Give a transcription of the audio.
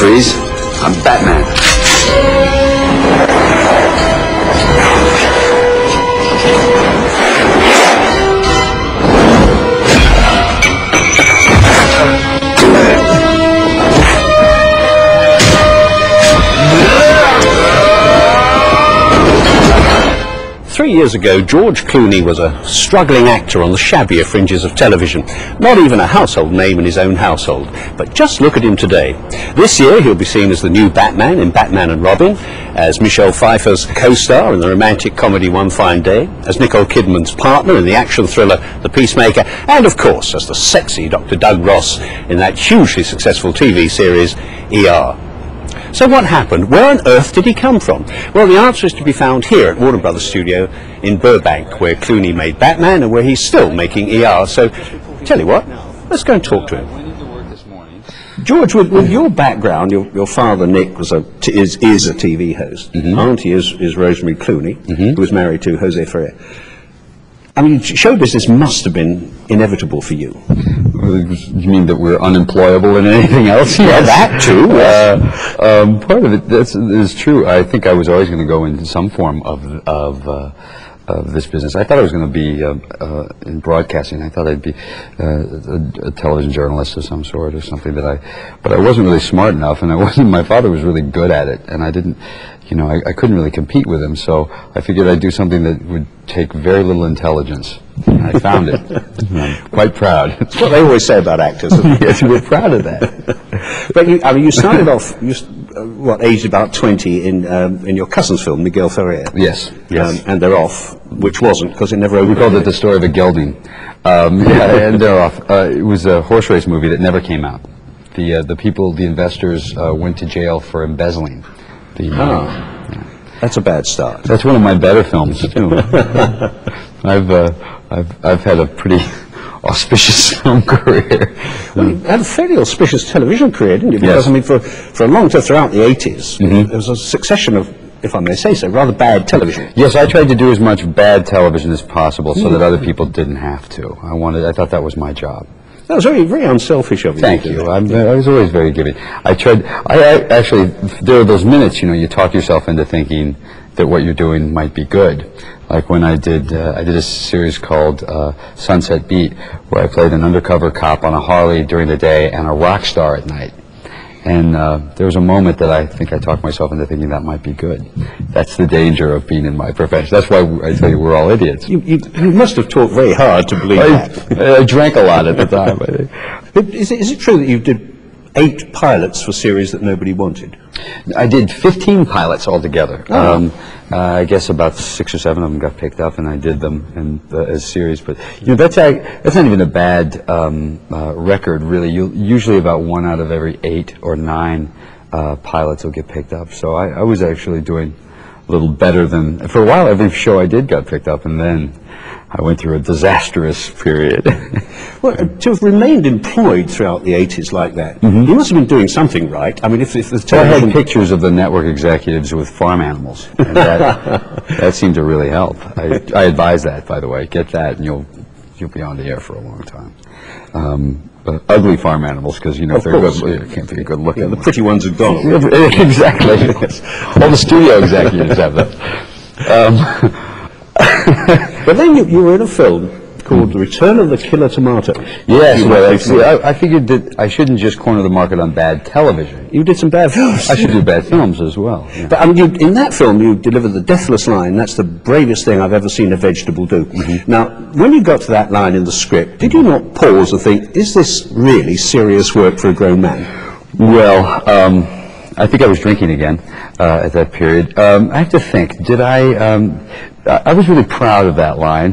Freeze. I'm Batman. 3 years ago, George Clooney was a struggling actor on the shabbier fringes of television, not even a household name in his own household. But just look at him today. This year he'll be seen as the new Batman in Batman and Robin, as Michelle Pfeiffer's co-star in the romantic comedy One Fine Day, as Nicole Kidman's partner in the action thriller The Peacemaker, and of course as the sexy Dr. Doug Ross in that hugely successful TV series ER. So what happened? Where on earth did he come from? Well, the answer is to be found here at Warner Brothers Studio in Burbank, where Clooney made Batman and where he's still making ER. So, tell you what, let's go and talk to him. George, with your background, your father Nick is a TV host. Auntie is Rosario Arijon, who was married to Jose Ferrer. I mean, show business must have been inevitable for you. You mean that we're unemployable in anything else? Yeah, that too. Part of it is true. I think I was always going to go into some form of this business. I thought I was going to be in broadcasting. I thought I'd be a television journalist of some sort or something. But I wasn't really smart enough, and my father was really good at it, and I didn't. You know, I couldn't really compete with him, so I figured I'd do something that would take very little intelligence. And I found it. I'm quite proud. That's what they always say about actors. Yes, we're proud of that. But you started off, aged about 20 in your cousin's film, Miguel Ferrer. Yes, yes. And They're Off, which wasn't, because it never opened. We called it The Story of a Gelding. Yeah, and They're Off. It was a horse race movie that never came out. The investors went to jail for embezzling. That's a bad start. That's one of my better films too. I've had a pretty auspicious film career. Well, you had a fairly auspicious television career, didn't you? Because, yes. I mean, for a long time throughout the 80s, there was a succession of, if I may say so, rather bad television. Yes, I tried to do as much bad television as possible so that other people didn't have to. I thought that was my job. That was very, very unselfish of you. Thank you. I was always very giving. I actually, there are those minutes, you talk yourself into thinking that what you're doing might be good. Like when I did a series called Sunset Beat, where I played an undercover cop on a Harley during the day and a rock star at night. And there was a moment that I think I talked myself into thinking that might be good. That's the danger of being in my profession. That's why I tell you we're all idiots. You must have talked very hard to believe that. I drank a lot at the time. But is it true that you did 8 pilots for series that nobody wanted? I did 15 pilots altogether. I guess about 6 or 7 of them got picked up, and I did them as series. But that's not even a bad record, really. Usually about 1 out of every 8 or 9 pilots will get picked up. So I was actually doing a little better than, for a while, every show I did got picked up, and then I went through a disastrous period. Well, to have remained employed throughout the 80s like that, you must have been doing something right. I mean, if the television... I had pictures of the network executives with farm animals, and that seemed to really help. I advise that, by the way. Get that, and you'll be on the air for a long time. But ugly farm animals, because if they're good, they can't be good looking. Yeah, the pretty ones are gone. Exactly. Yes. All the studio executives have them. But then you were in a film called The Return of the Killer Tomato. Yes, well, I figured that I shouldn't just corner the market on bad television. You did some bad films. I should do bad films as well. Yeah. But in that film, you delivered the deathless line, that's the bravest thing I've ever seen a vegetable do. Now, when you got to that line in the script, did you not pause and think, is this really serious work for a grown man? Well, I think I was drinking again at that period. I have to think, I was really proud of that line.